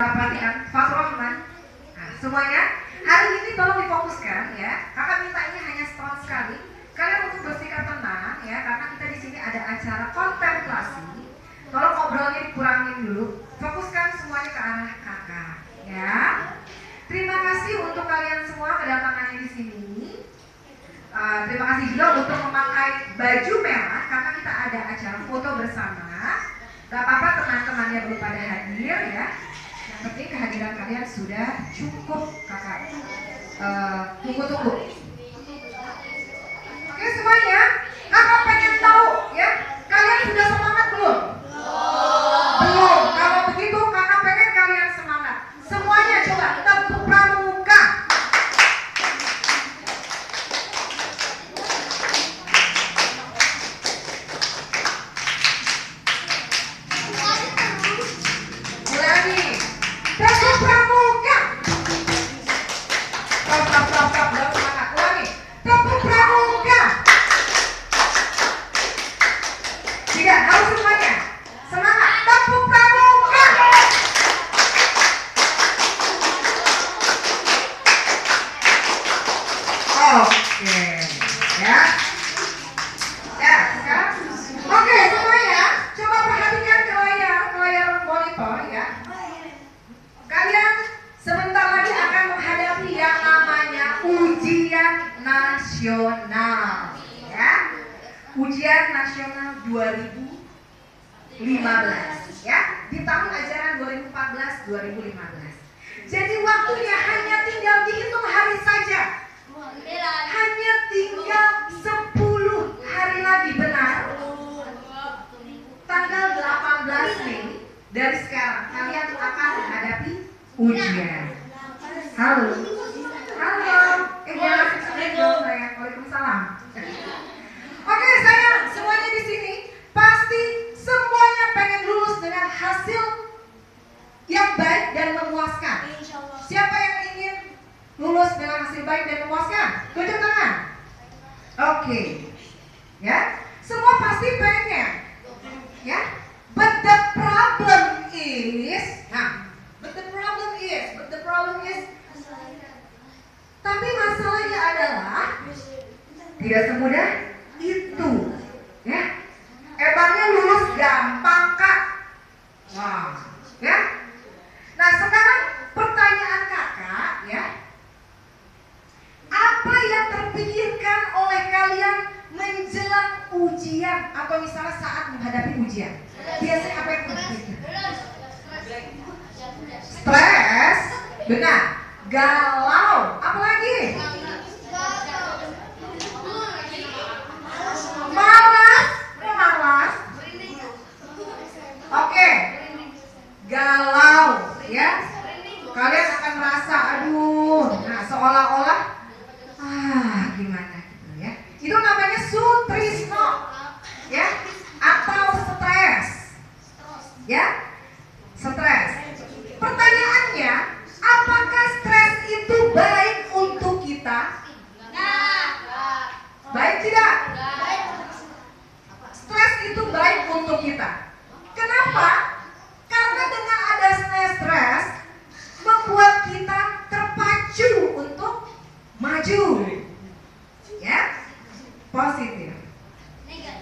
Perhatian, Fatur Rahman. Nah, semuanya, hari ini tolong difokuskan ya. Kakak minta ini hanya setahun sekali. Kalian untuk bersikap tenang ya, karena kita di sini ada acara kontemplasi. Tolong ngobrolnya dikurangin dulu. Fokuskan semuanya ke arah kakak ya. Terima kasih untuk kalian semua kedatangannya di sini. Terima kasih juga untuk memakai baju merah karena kita ada acara foto bersama. Gak apa-apa teman-temannya belum pada hadir ya. Yang penting kehadiran kalian sudah cukup kakak. Tunggu. Oke semuanya, kakak pengen tahu ya, kalian sudah semangat belum? Belum. Kalau begitu kakak pengen kalian semangat. Semuanya coba tepuk pramuka. Nasional ya, ujian nasional 2015 ya, di tahun ajaran 2014-2015. Jadi waktunya hanya tinggal dihitung hari saja, hanya tinggal 10 hari lagi, benar? Tanggal 18 Mei dari sekarang kalian akan menghadapi ujian. Halo. Waalaikumsalam. Oke, saya semuanya di sini pasti semuanya pengen lulus dengan hasil yang baik dan memuaskan. Siapa yang ingin lulus dengan hasil baik dan memuaskan? Tunjuk tangan. Oke. Ya, semua pasti pengen. Ya. But the problem is, tapi masalahnya adalah tidak semudah itu, ya. Emangnya lulus gampang, Kak? Wah, ya. Nah, sekarang pertanyaan kakak, ya. Apa yang terpikirkan oleh kalian menjelang ujian atau misalnya saat menghadapi ujian? Biasanya apa yang terpikirkan? Stres, benar. Galau, apalagi? Malas. Oke. Galau, ya. Kalian akan merasa, aduh, nah seolah-olah, gimana gitu ya. Itu namanya sutrisno, ya, atau stres, ya, stres. Pertanyaannya, apakah stres itu baik untuk kita? Baik tidak? Stres itu baik untuk kita. Kenapa? Karena dengan ada stres membuat kita terpacu untuk maju. Ya, positif.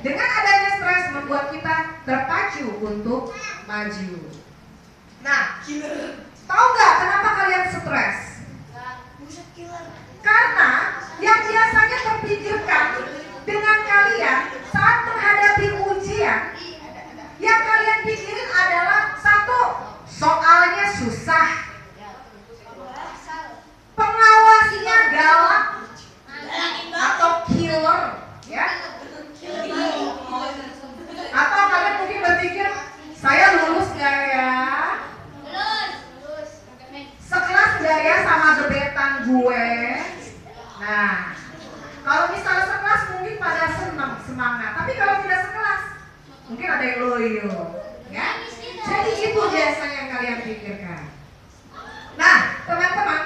Dengan adanya stres membuat kita terpacu untuk maju. Nah, tahu nggak kenapa kalian stres? Karena yang biasanya terpikirkan dengan kalian saat menghadapi ujian, yang kalian pikirin adalah satu, soalnya susah, pengawasnya galak atau killer, ya. Atau kalian mungkin berpikir, saya lulus nggak ya? Sekelas gak ya sama gebetan gue? Nah, kalau misalnya sekelas mungkin pada senang, semangat. Tapi kalau tidak sekelas, mungkin ada yang loyo, ya. Jadi itu biasanya yang kalian pikirkan. Nah, teman-teman,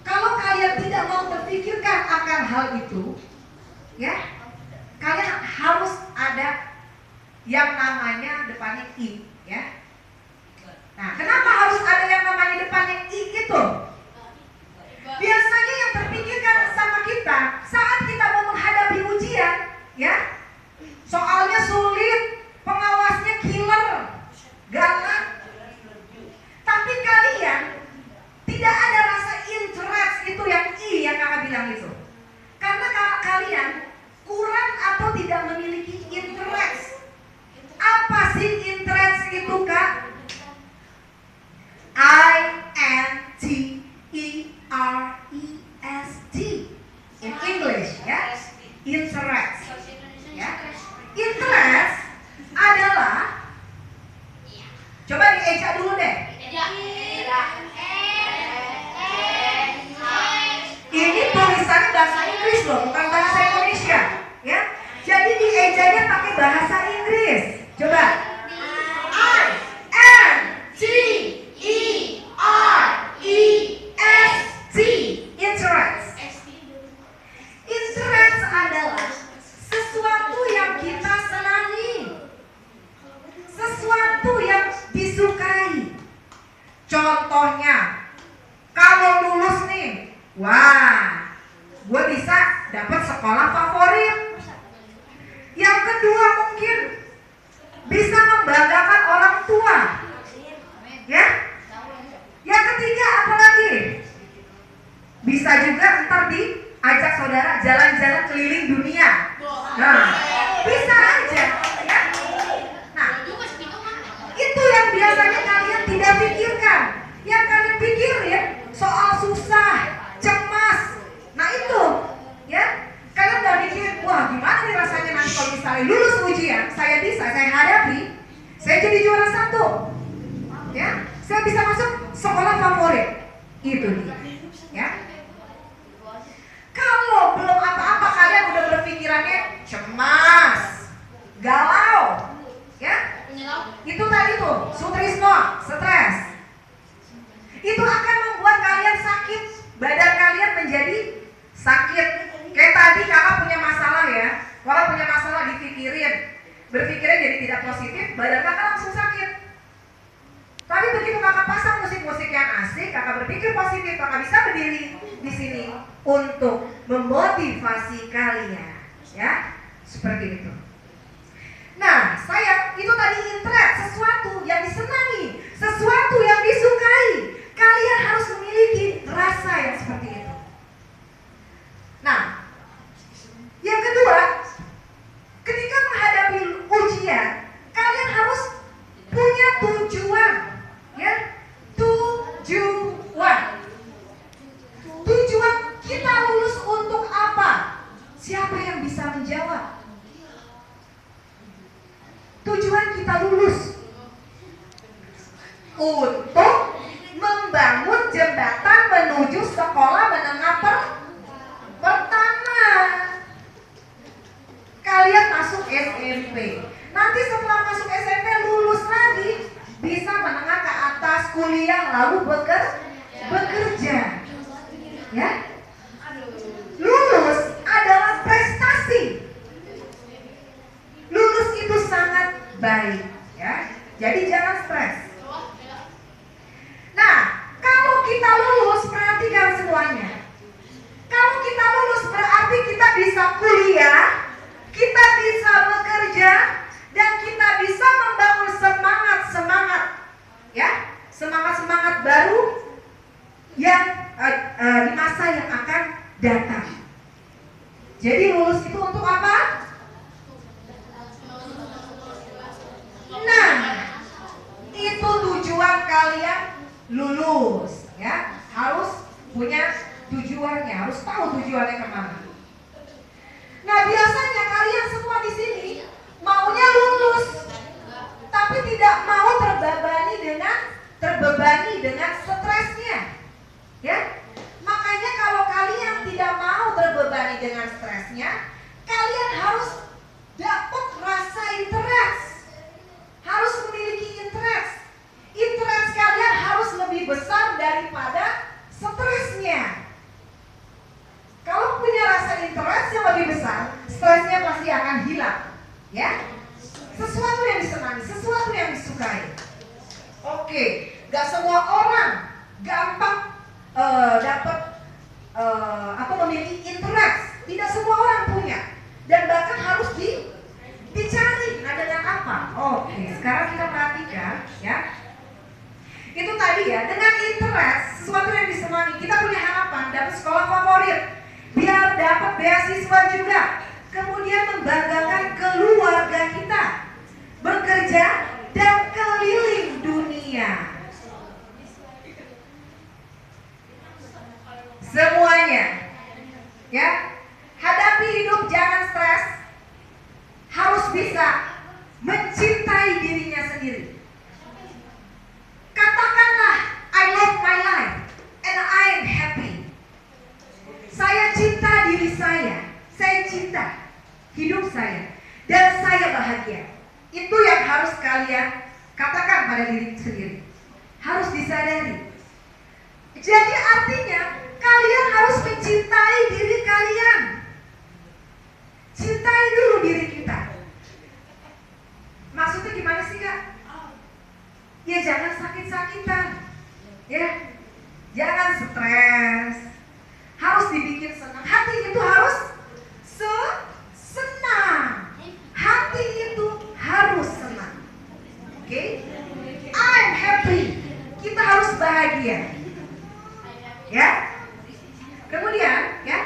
kalau kalian tidak mau berpikirkan akan hal itu, ya, kalian harus ada yang namanya depannya I, ya. Nah, kenapa harus Ini tulisannya bahasa Inggris loh, bukan bahasa Indonesia, ya. Jadi diejanya pakai bahasa Inggris. Coba. INTEREST. Interest. Interest adalah sesuatu yang kita senangi, sesuatu yang disukai. Contohnya, kalau lulus nih, wah, gue bisa dapat sekolah favorit. Yang kedua mungkin bisa membanggakan orang tua, ya. Yang ketiga apa lagi? Bisa juga ntar diajak saudara jalan-jalan keliling dunia. Nah, bisa aja, ya. Nah, itu yang biasanya kalian tidak pikirkan. Yang kalian pikirin soal susah, cemas. Nah itu, ya. Kalian udah mikir, wah gimana nih rasanya nanti kalau misalnya lulus ujian, saya bisa, saya hadapi, saya jadi juara 1, ya. Saya bisa masuk sekolah favorit. Itu dia, ya. Kalau belum apa-apa kalian udah berpikirannya cemas, galau, ya. Itu tadi tuh, sutrisno, stres. Itu akan membuat kalian sakit, badan kalian menjadi sakit. Kayak tadi kakak punya masalah ya, kalau punya masalah berpikirnya jadi tidak positif, badan kakak langsung sakit. Tapi begitu kakak pasang musik-musik yang asik, kakak berpikir positif, kakak bisa berdiri di sini untuk memotivasi kalian, ya, seperti itu. Nah, sayang, itu tadi interest, sesuatu yang disenangi, sesuatu yang disukai. Kalian harus memiliki rasa yang seperti itu. Nah, yang kedua, ketika menghadapi ujian, kalian harus punya tujuan, ya. Tujuan. Tujuan kita lulus untuk apa? Siapa yang bisa menjawab? Tujuan kita lulus untuk membangun jembatan menuju sekolah menengah pertama. Kalian masuk SMP. Nanti setelah masuk SMP lulus lagi, bisa menengah ke atas, kuliah, lalu bekerja. Ya. Lulus adalah prestasi. Lulus itu sangat baik, ya. Jadi jangan stres. Nah, kalau kita lulus, perhatikan semuanya. Kalau kita lulus berarti kita bisa kuliah, kita bisa bekerja, dan kita bisa membangun semangat, ya, semangat baru yang di masa yang akan datang. Jadi lulus itu untuk apa? Nah, itu tujuan kalian lulus, ya. Harus punya tujuannya, harus tahu tujuannya kemana. Nah, biasanya kalian semua di sini maunya lulus, tapi tidak mau terbebani dengan stresnya, ya. Makanya kalau kalian tidak mau terbebani dengan stresnya, kalian harus dapat rasa interest. Harus memiliki interest. Interest kalian harus lebih besar daripada stresnya. Kalau punya rasa interest yang lebih besar, stresnya pasti akan hilang, ya. Sesuatu yang disenangi, sesuatu yang disukai. Oke, gak semua orang gampang dapat memiliki interest. Tidak semua orang punya, dan bahkan harus dicari. Nah, dengan apa? Oke, sekarang kita perhatikan, ya. Itu tadi ya, dengan interest, sesuatu yang disenangi, kita punya harapan dapat sekolah favorit, biar dapat beasiswa juga, kemudian membanggakan keluarga kita, bekerja dan keliling dunia. Semuanya, ya. Hadapi hidup, jangan stres. Harus bisa mencintai dirinya sendiri. Katakanlah harus disadari. Jadi artinya kalian harus mencintai diri kalian. Cintai dulu diri kita. Maksudnya gimana sih Kak? Ya jangan sakit-sakitan, ya jangan stres, harus dibikin senang. Hati itu harus senang. Hati itu harus senang. Oke? I'm happy. Kita harus bahagia. Ya. Kemudian, ya.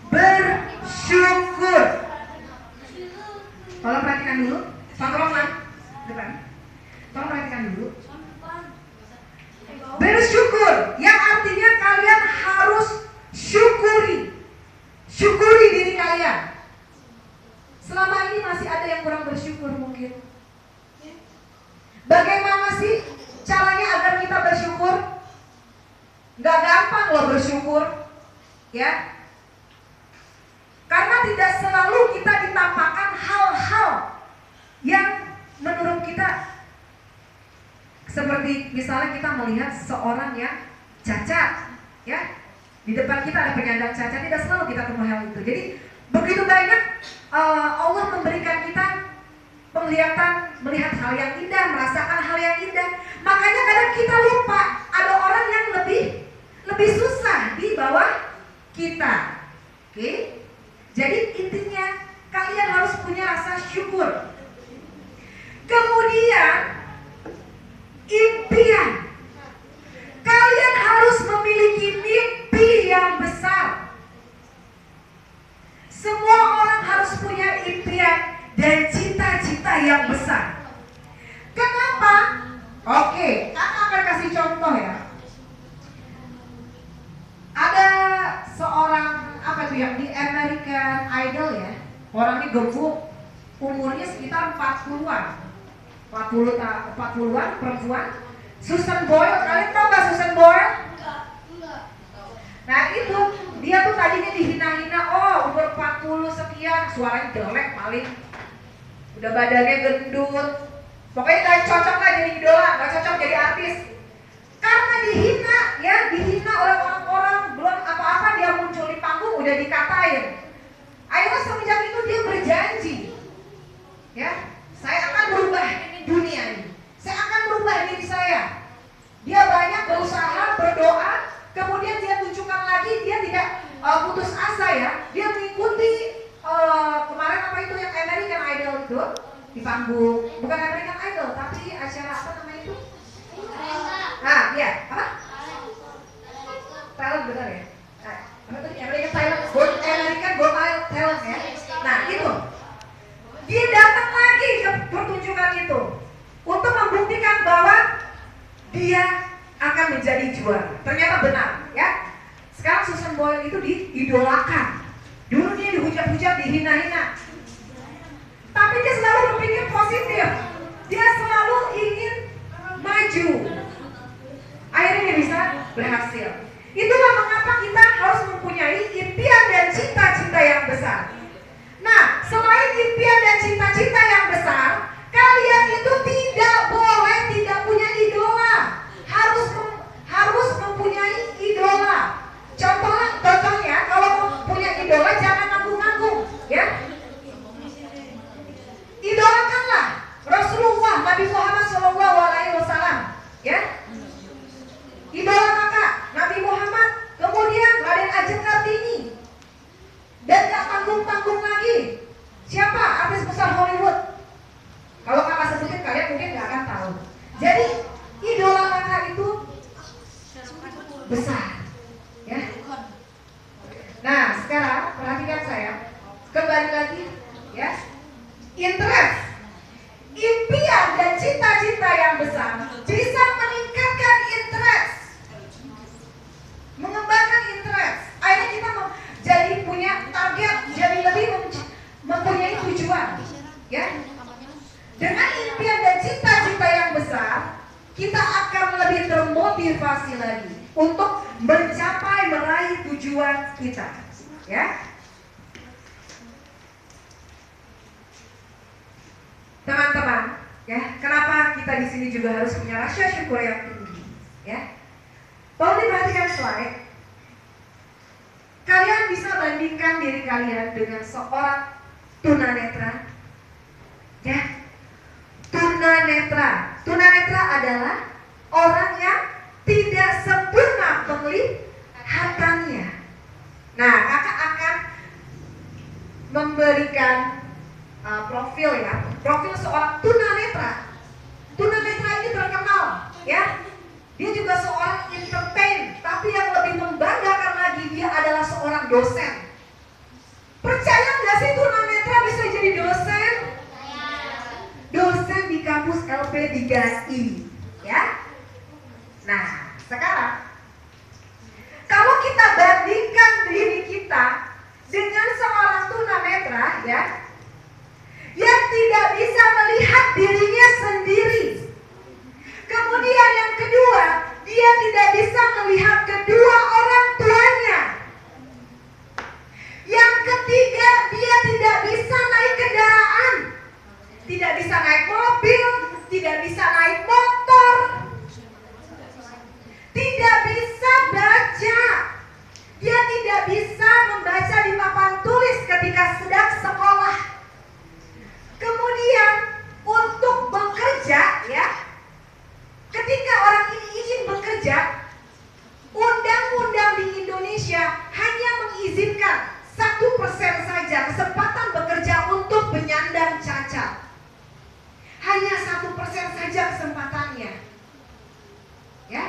Bersyukur. Tolong perhatikan dulu. Tolong depan. Tolong perhatikan dulu. Bersyukur, yang artinya kalian harus syukuri. Syukuri diri kalian. Selama ini masih ada yang kurang bersyukur mungkin. Bagaimana sih caranya agar kita bersyukur? Gak gampang loh bersyukur, ya. Karena tidak selalu kita ditampakkan hal-hal yang menurut kita, seperti misalnya kita melihat seorang yang cacat, ya, di depan kita ada penyandang cacat, tidak selalu kita temui hal itu. Jadi begitu banyak Allah memberikan kita penglihatan, melihat hal yang indah, merasakan hal yang indah. Makanya kadang kita lupa ada orang yang lebih susah di bawah kita. Oke? Jadi intinya kalian harus punya rasa syukur. Kemudian impian. Kalian harus memiliki mimpi yang besar. Semua orang harus punya impian dan cita-cita yang besar. Kenapa? Oke, Kakak akan kasih contoh ya. Ada seorang apa tuh yang di American Idol ya. Orangnya gemuk, umurnya sekitar 40-an. 40-an perempuan. Susan Boyle, kalian tahu gak Susan Boyle? Enggak. Nah itu, dia tuh tadinya dihina-hina, oh umur 40 sekian, suaranya jelek paling, udah badannya gendut, pokoknya gak cocok lah jadi idola, gak cocok jadi artis. Karena dihina, ya dihina oleh orang-orang, belum apa-apa dia muncul di panggung udah dikatain. Akhirnya semenjak itu dia berjanji, ya, saya akan berubah dunia ini. Saya akan berubah diri saya. Dia banyak berusaha, berdoa, kemudian dia tunjukkan lagi, dia tidak putus asa ya. Dia mengikuti kemarin apa itu yang American Idol itu di panggung. Bukan American Idol, tapi acara apa namanya itu? Nah, iya, apa? Talent benar ya? Apa tuh? American Talent, American Got Talent ya. Nah, itu. Dia datang lagi ke pertunjukan itu untuk membuktikan bahwa dia akan menjadi juara. Ternyata benar, ya. Sekarang Susan Boyle itu diidolakan. Dulu dia dihujat-hujat, dihina-hina. Tapi dia selalu berpikir positif. Dia selalu ingin maju. Akhirnya dia bisa berhasil. Itulah mengapa kita harus mempunyai impian dan cita-cita yang besar. Nah, selain impian dan cita-cita yang besar, kalian itu tidak boleh tidak punya idola. Harus mempunyai idola. Contohnya kalau mau punya idola jangan nanggung-nanggung, ya. Idolakanlah Rasulullah Nabi Muhammad SAW, ya. Idola kakak Nabi Muhammad, kemudian Raden Ajeng Kartini, dan gak tanggung-tanggung lagi. Siapa artis besar Hollywood? Kalau kakak sebutin kalian mungkin gak akan tahu. Jadi idola kakak itu besar, ya. Nah sekarang perhatikan saya, kembali lagi, ya. Interest, impian dan cita-cita yang besar bisa meningkatkan interest, mengembangkan interest. Akhirnya kita jadi punya target, jadi lebih mempunyai tujuan, ya. Dengan impian dan cita-cita yang besar, kita akan lebih termotivasi lagi untuk mencapai, meraih tujuan kita, ya. Teman-teman, Ya, kenapa kita di sini juga harus punya rasa syukur yang tinggi? Ya, tolong diperhatikan slide. Kalian bisa bandingkan diri kalian dengan seorang tunanetra. Ya, tunanetra. Tunanetra adalah orang yang tidak sempurna penglihatannya. Nah, kakak akan memberikan profil ya, profil seorang tunanetra. Tunanetra ini terkenal, ya. Dia juga seorang entertain, tapi yang lebih membanggakan lagi dia adalah seorang dosen. Percaya nggak sih tunanetra bisa jadi dosen? Dosen di kampus LP3I, ya. Nah, sekarang kalau kita bandingkan diri kita dengan seorang tunanetra, ya, yang tidak bisa melihat dirinya sendiri. Kemudian yang kedua, dia tidak bisa melihat kedua orang tuanya. Yang ketiga, dia tidak bisa naik kendaraan, tidak bisa naik mobil, tidak bisa naik motor, tidak bisa baca. Dia tidak bisa membaca di papan tulis ketika sedang sekolah. Kemudian untuk bekerja, ya, ketika orang ini ingin bekerja, undang-undang di Indonesia hanya mengizinkan 1% saja kesempatan bekerja untuk penyandang cacat. Hanya 1% saja kesempatannya, ya.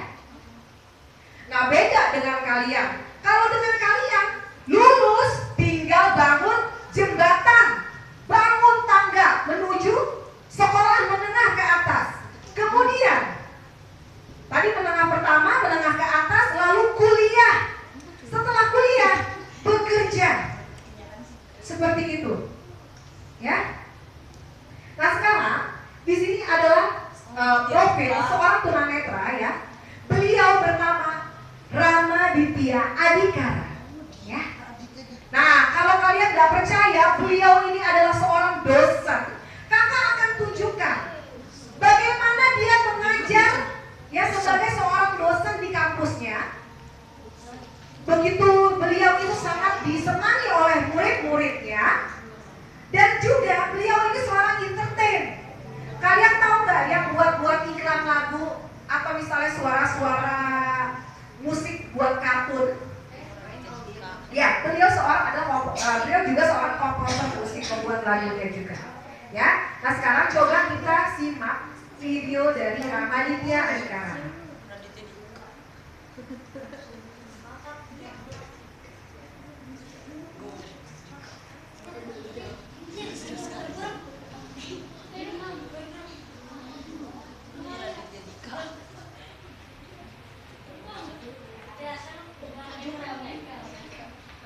Nah, beda dengan kalian. Kalau dengan kalian lulus tinggal bangun jembatan, bangun tangga menuju sekolah menengah ke atas. Kemudian tadi menengah pertama, menengah ke atas, lalu kuliah. Setelah kuliah bekerja. Seperti itu, ya. Nah, sekarang di sini adalah profil seorang tunanetra, ya. Beliau bernama Ramaditya Adhikara, ya. Nah, kalau kalian nggak percaya, beliau ini adalah seorang dosen. Kakak akan tunjukkan bagaimana dia mengajar, ya, sebagai seorang dosen di kampusnya. Begitu beliau itu sangat disenangi oleh murid-muridnya, dan juga beliau ini seorang entertain. Kalian tahu nggak yang buat iklan lagu atau misalnya suara-suara musik buat kartun? Ya, beliau juga seorang komposer musik, pembuat lagunya juga. Ya, nah sekarang coba kita simak video dari Ramaditya Adhikara.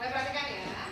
Perhatikan ya.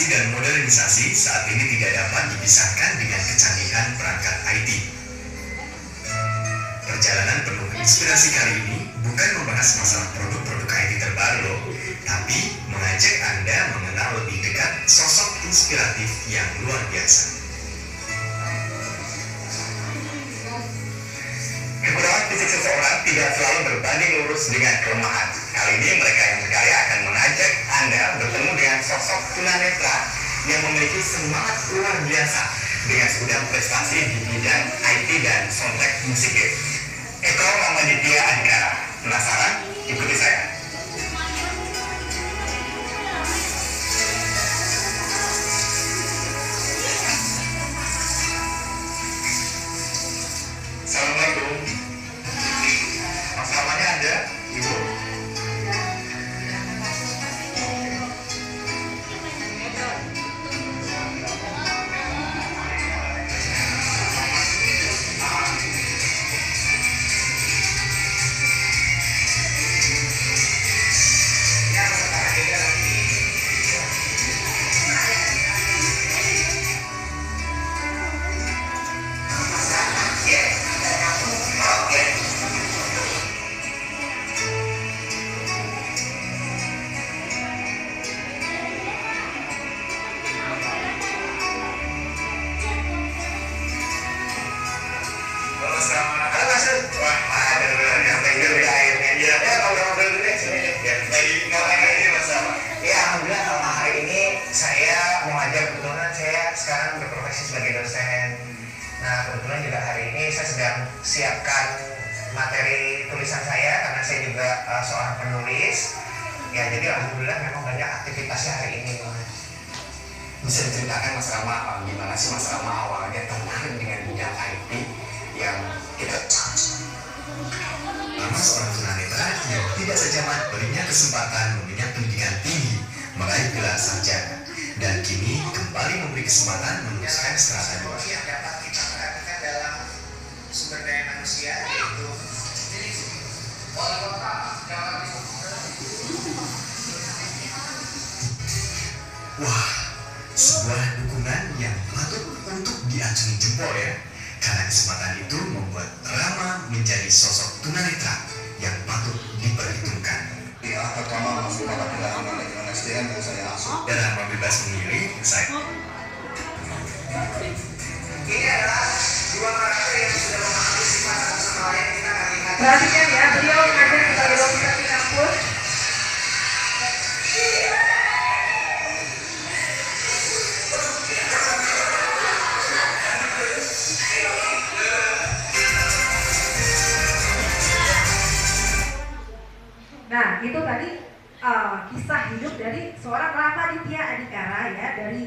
Inovasi dan modernisasi saat ini tidak dapat dipisahkan dengan kecanggihan perangkat IT. Perjalanan penuh inspirasi kali ini bukan membahas masalah produk-produk IT terbaru loh, tapi mengajak Anda mengenal lebih dekat sosok inspiratif yang luar biasa. Kekurangan fisik seseorang tidak selalu berbanding lurus dengan kelemahan. Kali ini mereka yang berkarya akan mengajak Anda bertemu dengan sosok tunanetra yang memiliki semangat luar biasa dengan segudang prestasi di bidang IT dan soundtrack musik. Eko Ramaditya Adhikara. Penasaran? Ikuti saya. Assalamualaikum. Mas namanya ada, Ibu? Saya mengajar, kebetulan saya sekarang berprofesi sebagai dosen. Nah, kebetulan juga hari ini saya sedang siapkan materi tulisan saya karena saya juga seorang penulis. Ya, jadi alhamdulillah memang banyak aktivitasnya hari ini. Bisa diceritakan Mas Rama, gimana sih Mas Rama awalnya tertarik dengan bidang IT yang kita Nama seorang tunanetra yang tidak sejaman berinya kesempatan mengenyam pendidikan tinggi, meraih gelar sarjana, dan kini kembali memberi kesempatan meneruskan strata 2. yang dapat kita perhatikan dalam sumber daya manusia yaitu Wah, sebuah dukungan yang patut untuk diacungi jempol ya, karena kesempatan itu membuat Rama menjadi sosok tunanetra yang patut diperhitungkan. Ya, pertama masuk pada pilihan manajemen SDM yang saya asuh. Dan Rama bebas memilih, saya ini adalah dua karakter yang sudah memahami sifat satu sama lain. Kita akan lihat. Perhatikan ya, beliau mengajar sebagai dosen di kampus. Nah, itu tadi kisah hidup dari seorang Ramaditya Adhikara ya, dari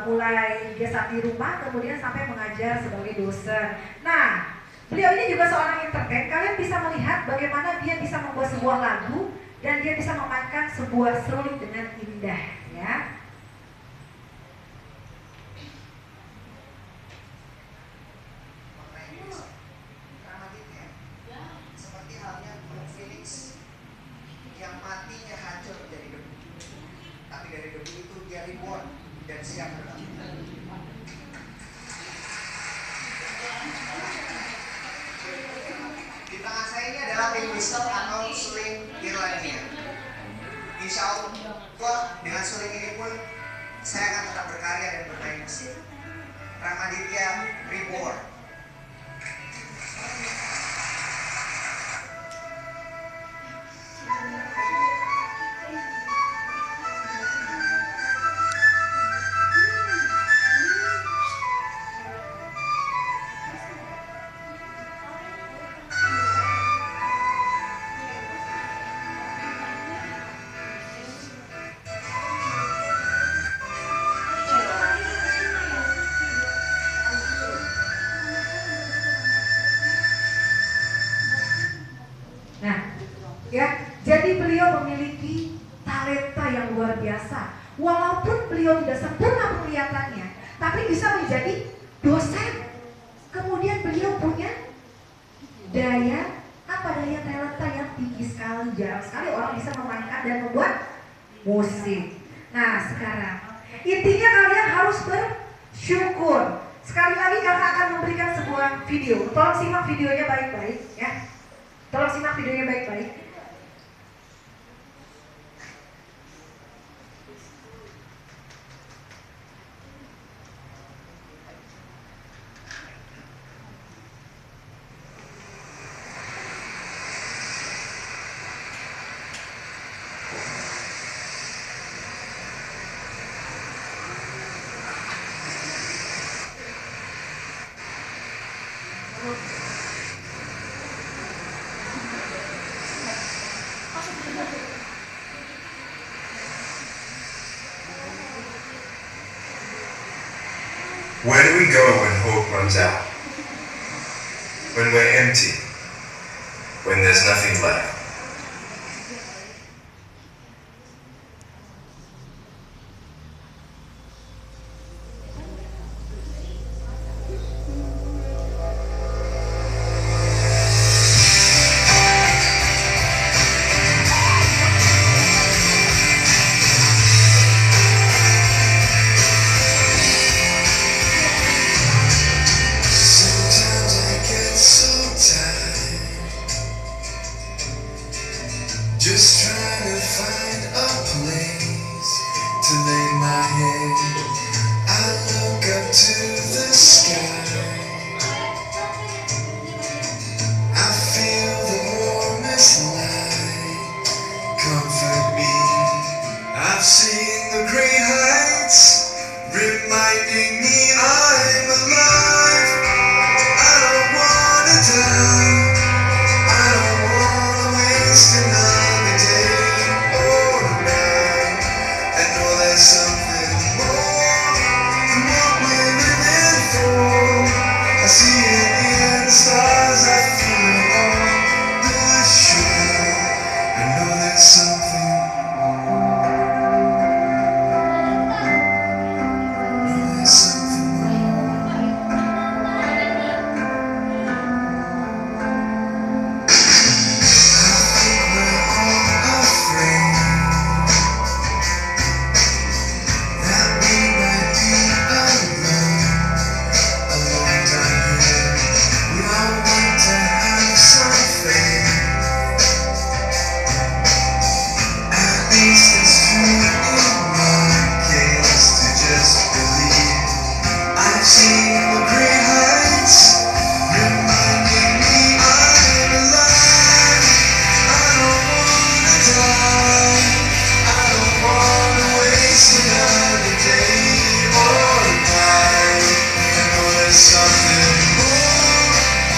mulai dia saat di rumah kemudian sampai mengajar sebagai dosen. Nah, beliau ini juga seorang entertain. Kalian bisa melihat bagaimana dia bisa membuat sebuah lagu dan dia bisa memainkan sebuah seruling dengan indah ya. Ramaditya seperti halnya Bruce Felix yang matinya hancur menjadi debu, tapi dari debu itu dia reborn dan siap berbangkit. Di tangan saya ini adalah pink whistle atau suling Irlandia. Insya Allah dengan suling ini pun saya akan tetap berkarya dan bermain musik. Ramaditya Reborn. Ya, jadi beliau memiliki talenta yang luar biasa. Walaupun beliau tidak sempurna penglihatannya, tapi bisa menjadi dosen. Kemudian beliau punya daya talenta yang tinggi sekali. Jarang sekali orang bisa memainkan dan membuat musik. Nah, sekarang Intinya kalian harus bersyukur. Sekali lagi kakak akan memberikan sebuah video. Tolong simak videonya baik-baik ya. Tolong simak videonya baik-baik. Where do we go when hope runs out? When we're empty? When there's nothing left? Sometimes I get so tired, just trying to find a place to lay my head. I look up to the sky, I feel the warmest light comfort me. I've seen the great heights, reminding me I'm alive. I don't wanna die, I don't wanna waste another day or night. I know there's something more than what we're living for. I see it in the stars, I feel it on the shore. I know there's something more. I know there's something more. We're all afraid that we might be alone down here. We all want to have some faith. At least it's true in my case to just believe. I've seen the great heights, reminding me I'm alive. I don't wanna die, I don't wanna waste another day or night. I know there's something more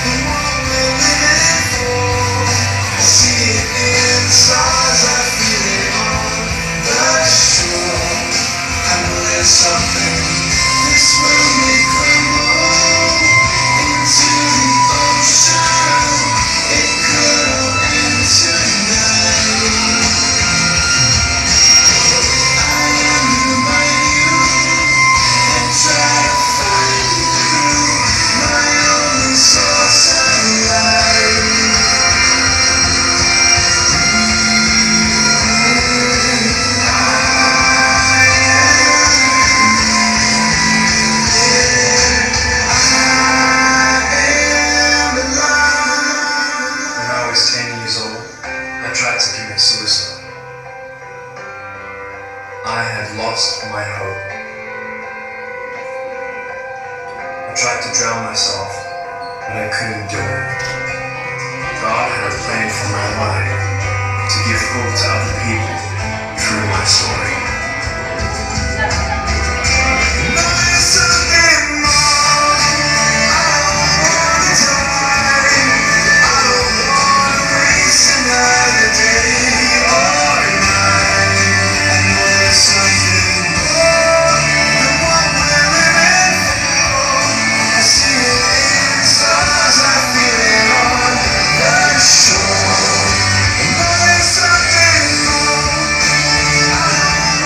than what we're living for. I see it in the stars, I feel it on the shore. I know there's something. This world may crumble into the ocean. It could all end tonight. I am who might you and try to find you through my only source of light. When I was 10 years old, I tried to commit suicide. I had lost my hope. I tried to drown myself, but I couldn't do it. God had a plan for my life to give hope to other people through my story. There's something more. I don't wanna die. I don't wanna waste another day or night. I know there's something more than what we're living for. I see it in the stars, I feel it on the shore. I know there's something more. I don't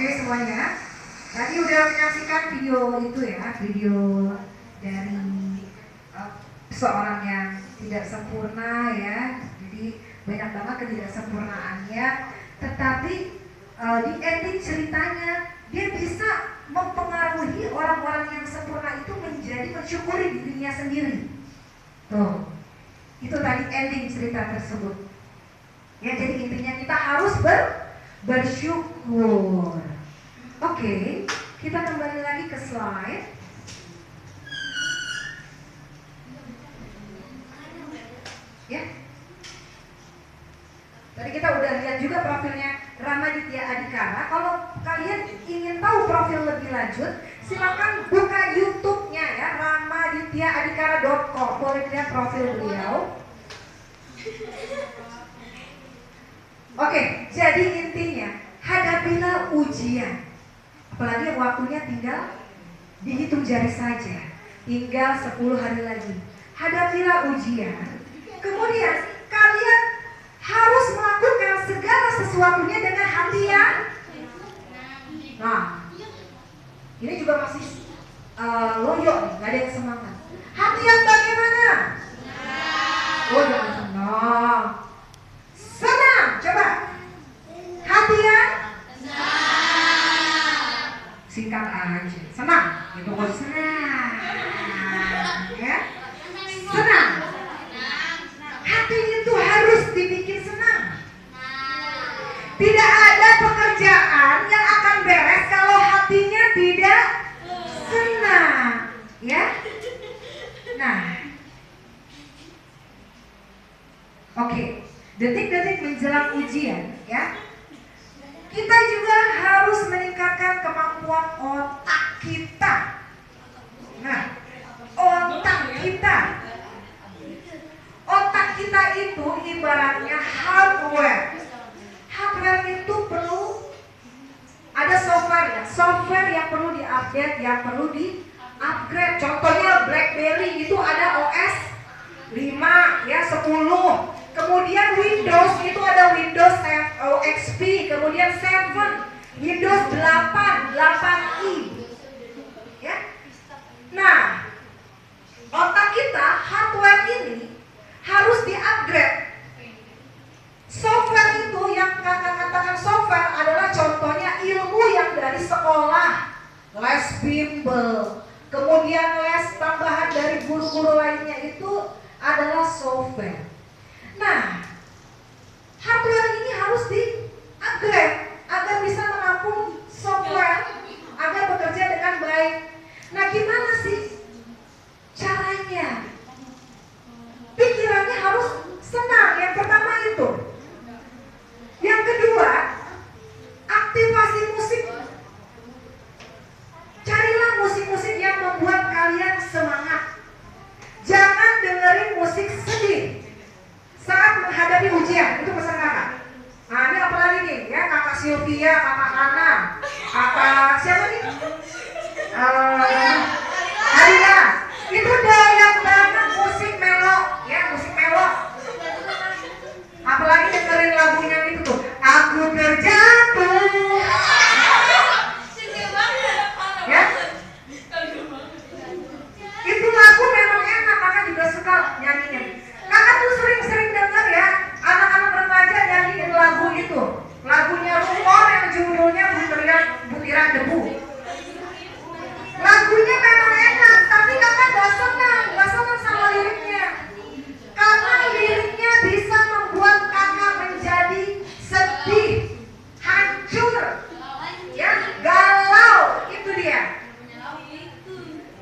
Oke semuanya, tadi udah menyaksikan video itu ya, video dari seorang yang tidak sempurna ya. Jadi banyak banget ketidaksempurnaannya, tetapi di ending ceritanya dia bisa mempengaruhi orang-orang yang sempurna itu menjadi mensyukuri dirinya sendiri. Tuh, itu tadi ending cerita tersebut. Ya, jadi intinya kita harus bersyukur. Oke, kita kembali lagi ke slide. Ya. Tadi kita udah lihat juga profilnya Ramaditya Adhikara. Kalau kalian ingin tahu profil lebih lanjut, silakan buka YouTube-nya ya, ramadityaadhikara.com. Boleh lihat profil beliau. Oke, jadi intinya hadapilah ujian. Apalagi waktunya tinggal dihitung jari saja. Tinggal 10 hari lagi. Hadapilah ujian. Kemudian kalian harus melakukan segala sesuatunya dengan hati yang ini juga masih loyo nih, gak ada yang semangat. Hati yang bagaimana? Oh, jangan senang. Senang, coba. Hati yang singkat aja. Senang, gitu kok senang. Ya, senang. Hati itu harus dibikin senang. Tidak ada pekerjaan yang akan beres kalau hatinya tidak senang, ya. Nah, oke. Detik-detik menjelang ujian, ya. Kita juga harus meningkatkan kemampuan otak kita. Nah, otak kita. Otak kita itu ibaratnya hardware. Hardware itu perlu ada software ya. Software yang perlu diupdate, yang perlu di-upgrade. Contohnya BlackBerry itu ada OS 5 ya, 10. Kemudian Windows itu ada Windows XP, kemudian 7, Windows 8, 8i. Ya. Nah, otak kita, hardware ini harus di-upgrade. Software itu yang katakan software adalah contohnya ilmu yang dari sekolah, les bimbel, kemudian les tambahan dari guru-guru lainnya itu adalah software. Nah, hardware ini harus di-upgrade agar bisa menampung software agar bekerja dengan baik. Nah, gimana sih caranya? Pikirannya harus senang, yang pertama itu. Yang kedua, aktivasi musik. Carilah musik-musik yang membuat kalian semangat. Jangan dengerin musik sedih saat menghadapi ujian. Itu pesan kakak. Nah, ini apa lagi nih? Ya, kakak Sylvia, kakak Ana, kakak siapa nih? Arila. Itu doyan banget musik melo, ya, musik melo. Apalagi dengerin lagunya itu tuh, aku terjatuh. Ya, itu lagu memang enak, kakak juga suka nyanyinya. Kakak tuh sering-sering denger ya, anak-anak remaja nyanyiin lagu itu. Lagunya Rumor yang judulnya Butiran Debu. Lagunya memang enak, tapi kakak gak senang sama liriknya. Karena liriknya bisa membuat kakak menjadi sedih, hancur, ya, galau, itu dia.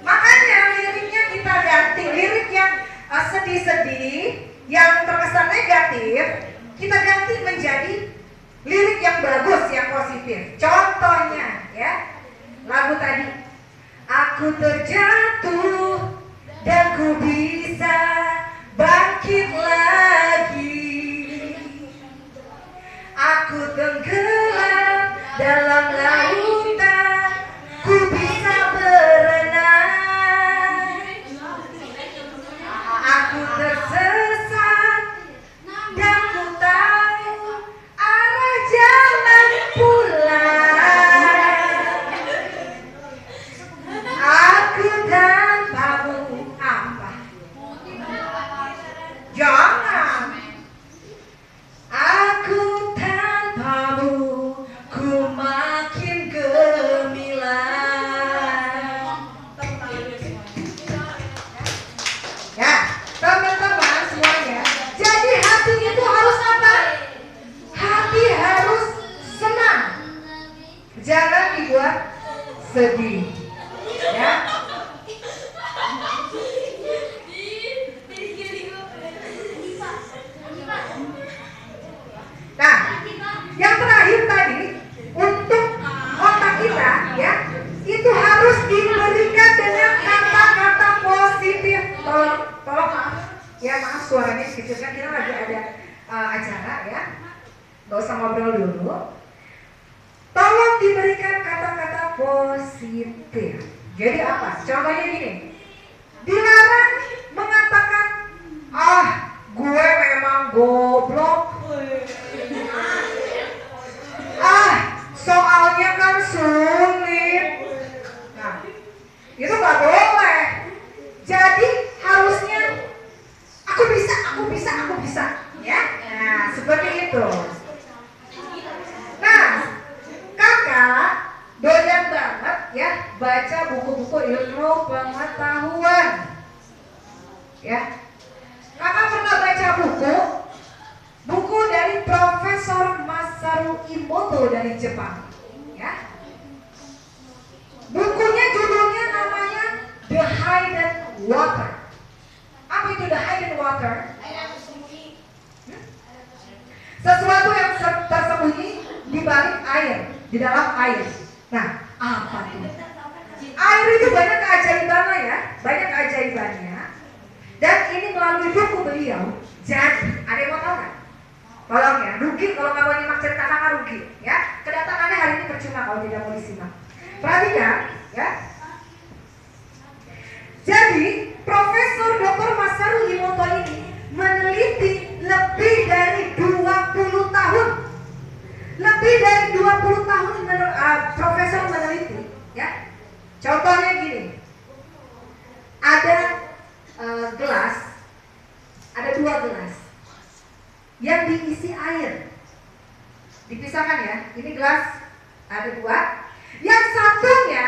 Makanya liriknya kita ganti, lirik yang sedih-sedih, yang terkesan negatif, kita ganti menjadi lirik yang bagus, yang positif. Contohnya, ya, lagu tadi, aku terjatuh dan ku bisa bangkit lagi. Aku tenggelam dalam lautan, ku bisa berenang. Aku tersesat dan ku tahu arah jalan pulang. sedih. Ya. Nah, yang terakhir tadi untuk otak kita ya itu harus diberikan dengan kata-kata positif. Tolong maaf ya, maaf suaranya sedikit kan kita lagi ada acara ya, nggak usah ngobrol dulu. Tolong diberikan kata-kata positif. Jadi apa? Contohnya gini, dilarang mengatakan gue memang goblok, soalnya kan sulit. Nah, itu nggak boleh. Jadi harusnya aku bisa, ya. Nah, seperti itu. Nah, kakak doyan banget ya baca buku-buku ilmu pengetahuan. Ya, kakak pernah baca buku dari Profesor Masaru Emoto dari Jepang. Ya, bukunya judulnya namanya The Hidden Water. Apa itu The Hidden Water? Sesuatu yang tersembunyi di balik air, di dalam air. Nah, apa itu? Air itu banyak keajaibannya ya, banyak keajaibannya. Dan ini melalui buku beliau. Jadi, ada yang mau tahu nggak? Tolong ya, rugi kalau nggak mau nyimak cerita kakak rugi. Ya, kedatangannya hari ini percuma kalau tidak mau disimak. Perhatikan, ya. Jadi, Profesor Dr. Masaru Emoto ini meneliti lebih dari 20 tahun. Lebih dari 20 tahun Profesor meneliti, ya. Contohnya gini. Ada gelas, ada 2 gelas yang diisi air. Dipisahkan ya. Ini gelas ada 2. Yang satunya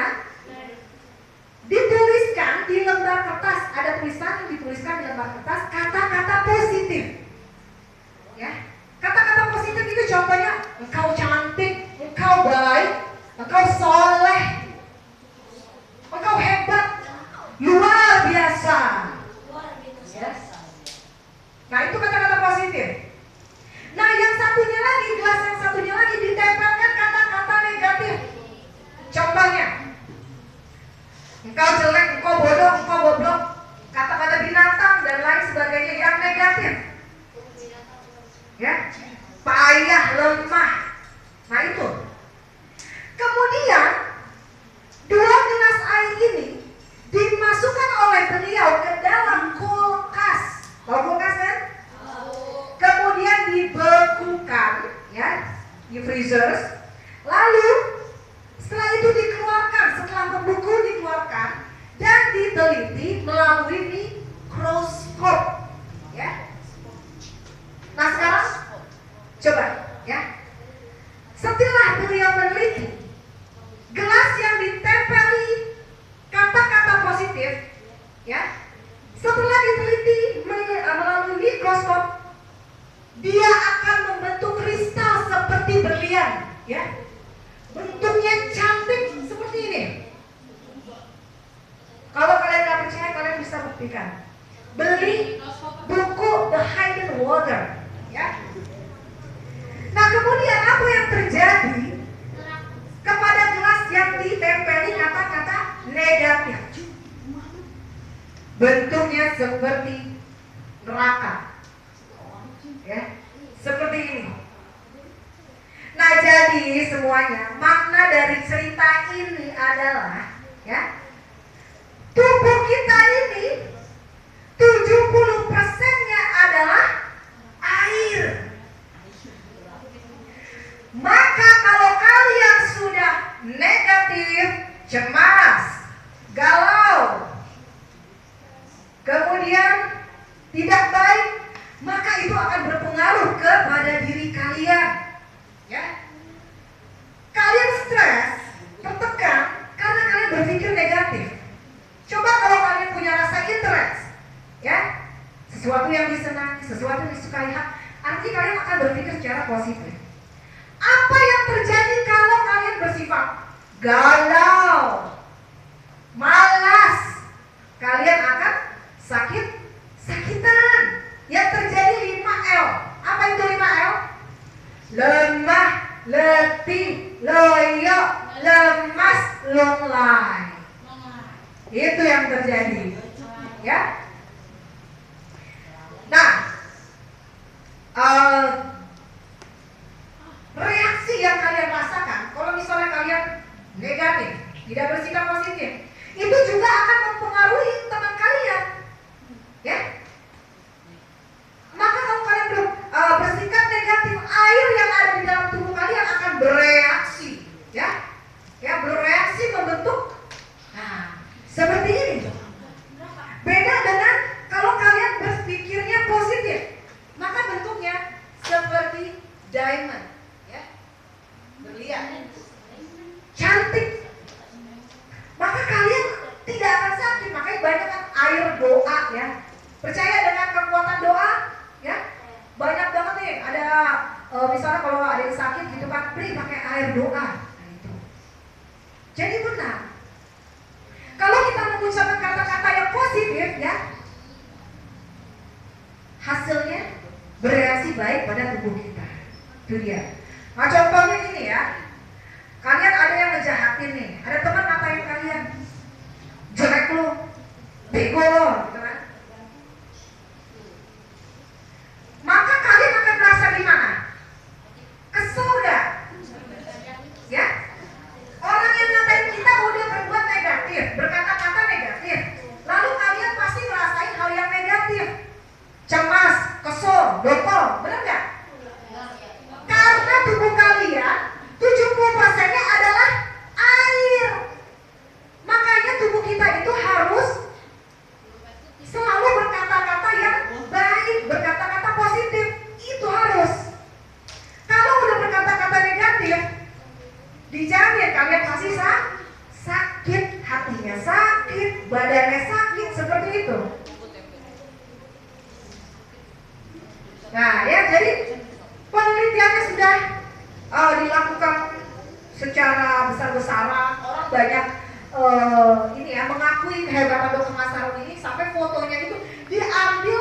dituliskan di lembar kertas, ada tulisan yang dituliskan di lembar kertas kata-kata positif. Ya. Kata-kata positif itu contohnya engkau cantik, engkau baik, engkau soleh, engkau hebat, luar biasa. Yes. Nah, itu kata-kata positif. Nah, yang satunya lagi, gelas yang satunya lagi ditempelkan kata-kata negatif. Contohnya, engkau jelek, engkau bodoh, engkau goblok, kata-kata binatang dan lain sebagainya yang negatif. Ya, payah, lemah. Nah, itu. Kemudian 2 gelas air ini dimasukkan oleh beliau ke dalam kulkas. Tahu kulkas kan? Kemudian dibekukan, ya, di freezer. Lalu setelah itu dikeluarkan, setelah membeku dikeluarkan dan diteliti melalui mikroskop, ya. Nah, sekarang coba, ya. Setelah beliau meneliti gelas yang ditempeli kata-kata positif, ya, setelah diteliti melalui mikroskop, dia akan membentuk kristal seperti berlian, ya. Bentuknya cantik seperti ini. Kalau kalian nggak percaya, kalian bisa buktikan. Beli buku The Hidden Water, ya. Nah, kemudian apa yang terjadi kepada gelas yang ditempeli kata-kata negatif? Bentuknya seperti neraka, ya, seperti ini. Nah, jadi semuanya makna dari cerita ini adalah, ya, tubuh kita ini 70%-nya adalah air. Maka kalau kalian sudah negatif, cemas, galau, kemudian tidak baik, maka itu akan berpengaruh kepada diri kalian, ya. Kalian stres, tertekan karena kalian berpikir negatif. Coba kalau kalian punya rasa interest, ya, sesuatu yang disenangi, sesuatu yang disukai, artinya kalian akan berpikir secara positif. Apa yang terjadi kalau kalian bersifat galau, malas, kalian akan sakitan. Yang terjadi 5L. Apa itu 5L? Lemah, letih, loyo, lemas, lunglai. Itu yang terjadi. Ya. Nah, reaksi yang kalian rasakan kalau misalnya kalian negatif, tidak bersikap positif, itu juga akan mempengaruhi teman kalian. Ya. Maka kalau kalian bersikap negatif, air yang ada di dalam tubuh kalian akan bereaksi, ya, bereaksi membentuk, seperti ini. Beda dengan kalau kalian berpikirnya positif, maka bentuknya seperti diamond, ya, berlian, cantik. Maka kalian tidak akan sakit. Makanya banyak kan air doa, ya. Percaya dengan kekuatan doa, ya. Banyak banget nih. Ada misalnya kalau ada yang sakit gitu kan, beri pakai air doa. Nah, itu. Jadi benar. Kalau kita mengucapkan kata-kata yang positif, ya, hasilnya bereaksi baik pada tubuh kita. Itu dia. Nah, contohnya gini ya. Kalian ada yang ngejahatin nih. Ada teman ngatain kalian, jelek lo, bego lo, gitu kan. Maka kalian akan merasa gimana? Kesel gak? Ya? Orang yang ngatain kita udah berbuat negatif, berkata-kata negatif, lalu kalian pasti ngerasain hal yang negatif, cemas, kesel, dongkol, benar gak? Karena tubuh kalian 70%-nya adalah air. Makanya tubuh kita itu harus selalu berkata-kata yang baik, berkata-kata positif. Itu harus. Kalau udah berkata-kata negatif, dijamin kalian pasti sakit, hatinya sakit, badannya sakit, seperti itu. Nah, ya, jadi penelitiannya sudah dilakukan secara besar-besaran. Orang banyak ini ya mengakui kehebatan Dr. Masaru ini, sampai fotonya itu diambil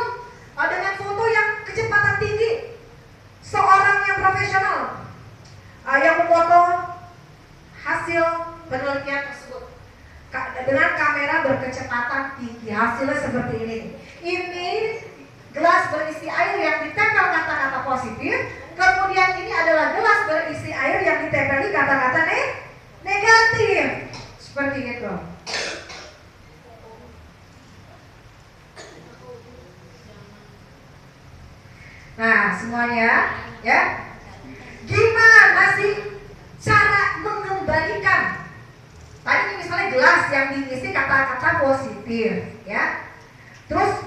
dengan foto yang kecepatan tinggi. Seorang yang profesional yang memfoto hasil penelitian tersebut dengan kamera berkecepatan tinggi. Hasilnya seperti ini. Ini gelas berisi air yang ditempel kata-kata positif. Kemudian ini adalah gelas berisi air yang ditempeli kata-kata negatif. Seperti itu. Nah, semuanya, ya. Gimana sih cara mengembalikan? Tadi misalnya gelas yang diisi kata-kata positif, ya. Terus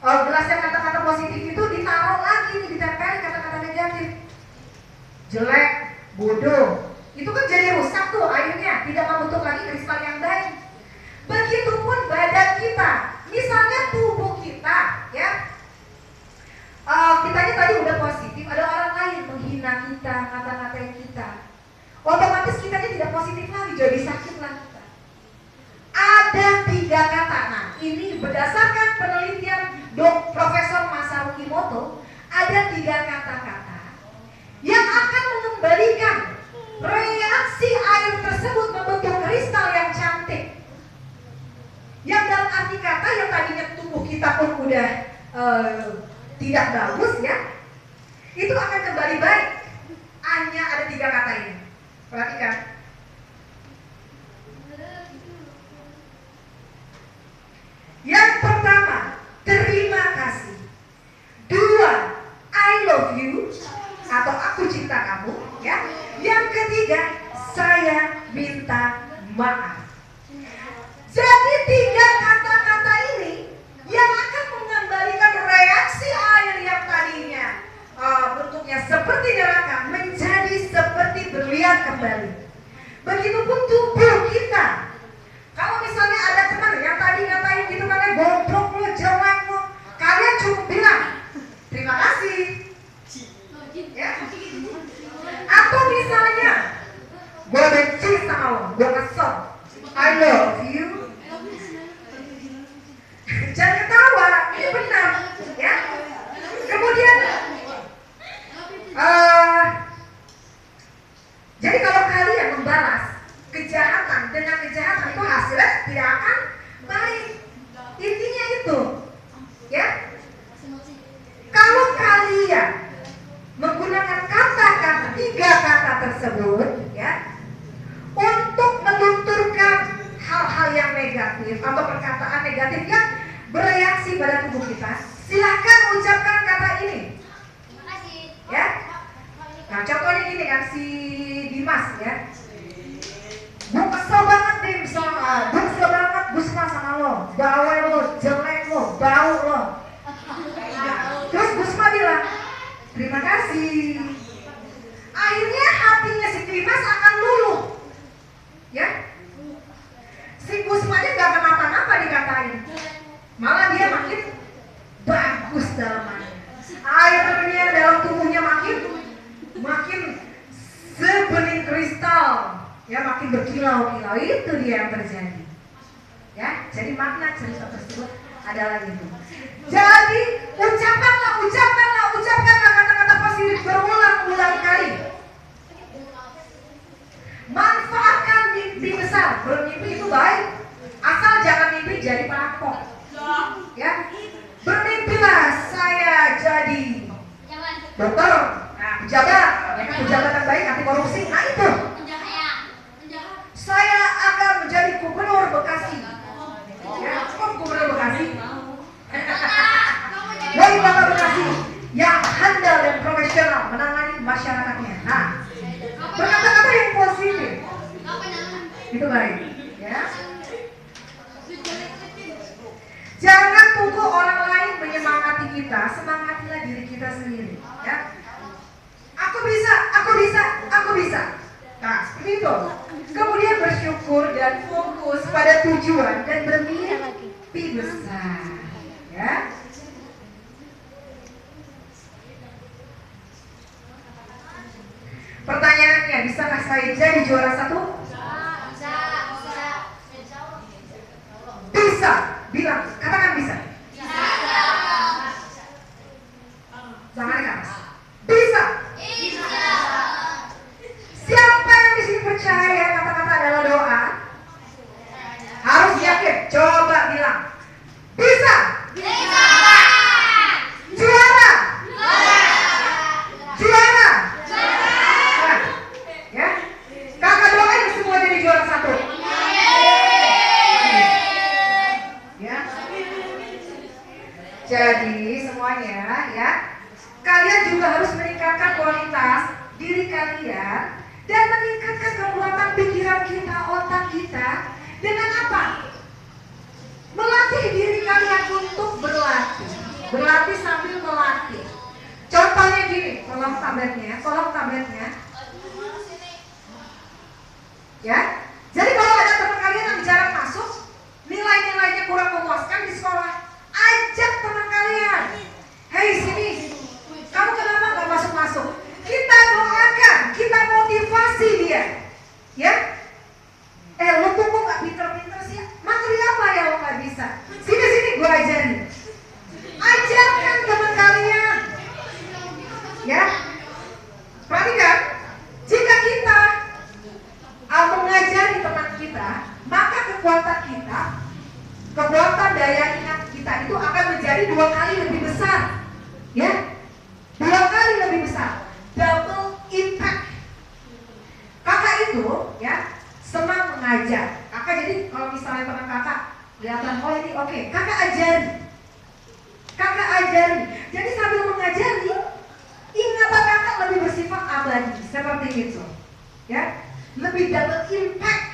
gelas yang kata-kata positif itu ditaruh lagi nih, ditempel kata-kata negatif. Jelek, bodoh. Itu kan jadi rusak tuh airnya, tidak membentuk lagi kristal yang baik. Begitupun badan kita. Misalnya tubuh kita, ya. Kitanya tadi udah positif, ada orang lain menghina kita, ngata-ngatain kita. Otomatis kitanya tidak positif lagi, jadi sakit lah kita. Ada 3 kata. Nah, ini berdasarkan penelitian Profesor Masaru Kimoto, ada 3 kata-kata yang akan mengembalikan reaksi air tersebut membentuk kristal yang cantik. Yang dalam arti kata yang tadinya tubuh kita pun udah tidak bagus, ya, itu akan kembali baik. Hanya ada 3 kata ini. Perhatikan. Yang pertama, terima kasih. 2, I love you atau aku cinta kamu, ya. Yang ketiga, saya minta maaf. Jadi 3 kata-kata ini yang akan mengembalikan reaksi air yang tadinya bentuknya seperti neraka menjadi seperti berlian kembali. Begitupun tubuh kita. Kalau misalnya ada teman yang tadi ngatain gitu kan, goblok lo, jelek lo, kalian cukup bilang terima kasih, ya. Atau misalnya gue benci sama lo, gue kesel. I love you. Jangan ketawa, ini benar, ya. Kemudian, jadi kalau kalian membalas kejahatan dengan kejahatan itu hasilnya tidak akan baik. Intinya itu, ya. Kalau kalian menggunakan kata-kata, 3 kata tersebut, ya, untuk melunturkan hal-hal yang negatif atau perkataan negatif yang bereaksi pada tubuh kita, silahkan ucapkan kata ini, ya. Nah, contohnya gini kan, si Dimas, ya, gue kesel banget nih sama, gue kesel banget Gusma sama lo, bawel lo, jelek lo, bau lo. Terus Gusma bilang, terima kasih. Akhirnya hatinya si Dimas akan luluh, ya. Si Gusmanya gak kenapa-napa dikatain, malah dia makin bagus dalamannya. Airnya dalam tubuhnya makin sebening kristal, ya, makin berkilau-kilau. Itu dia yang terjadi, ya. Jadi makna cerita tersebut adalah itu. Jadi ucapkanlah kata-kata positif berulang-ulang kali. Manfaatkan mimpi besar. Bermimpi itu baik, asal jangan mimpi jadi perampok, ya. Bermimpilah saya jadi dokter, nah, pejabat, ya kan, pejabat yang baik, anti korupsi. Nah itu, saya akan menjadi gubernur Bekasi, ya. Kok gubernur Bekasi? Wali kota Bekasi yang handal dan profesional menangani masyarakatnya. Nah, berkata-kata yang positif itu baik, ya. Jangan tunggu orang lain menyemangati kita, semangatilah diri kita sendiri, ya. Aku bisa. Nah, seperti itu. Kemudian bersyukur dan fokus pada tujuan dan bermimpi besar, ya. Pertanyaannya, bisakah saya jadi juara 1? Bisa. Bilang, katakan bisa. Tangannya ke atas. Bisa. Siapa yang di sini percaya kata-kata adalah doa? Harus yakin. Coba bilang. Bisa. Juara. Nah, ya. Kakak doain semua jadi juara 1. Ya. Jadi semuanya, ya, kalian juga harus meningkatkan kualitas diri kalian dan meningkatkan kekuatan pikiran kita, otak kita dengan apa? Melatih diri kalian untuk berlatih sambil melatih. Contohnya gini, tolong tabletnya. Ya, jadi kalau ada teman kalian yang jarang masuk, nilai-nilainya kurang memuaskan di sekolah, ajak teman kalian. Hei sini, kamu kenapa nggak masuk? Kita doakan, kita motivasi dia, ya. Lo tuh kok nggak pinter-pinter sih? Materi apa yang lo nggak bisa? Sini gue ajarin. Ajarkan teman kalian, ya. Perhatikan, jika kita mengajari teman kita, maka kekuatan daya ingat kita itu akan menjadi 2 kali lebih besar, ya. 2 kali lebih besar, double impact. Kakak itu, ya, senang mengajar. Kakak jadi kalau misalnya teman kakak kelihatan, oh ini oke, kakak ajari. Jadi sambil mengajari, ingatan kakak lebih bersifat abadi, seperti itu, ya. Lebih double impact,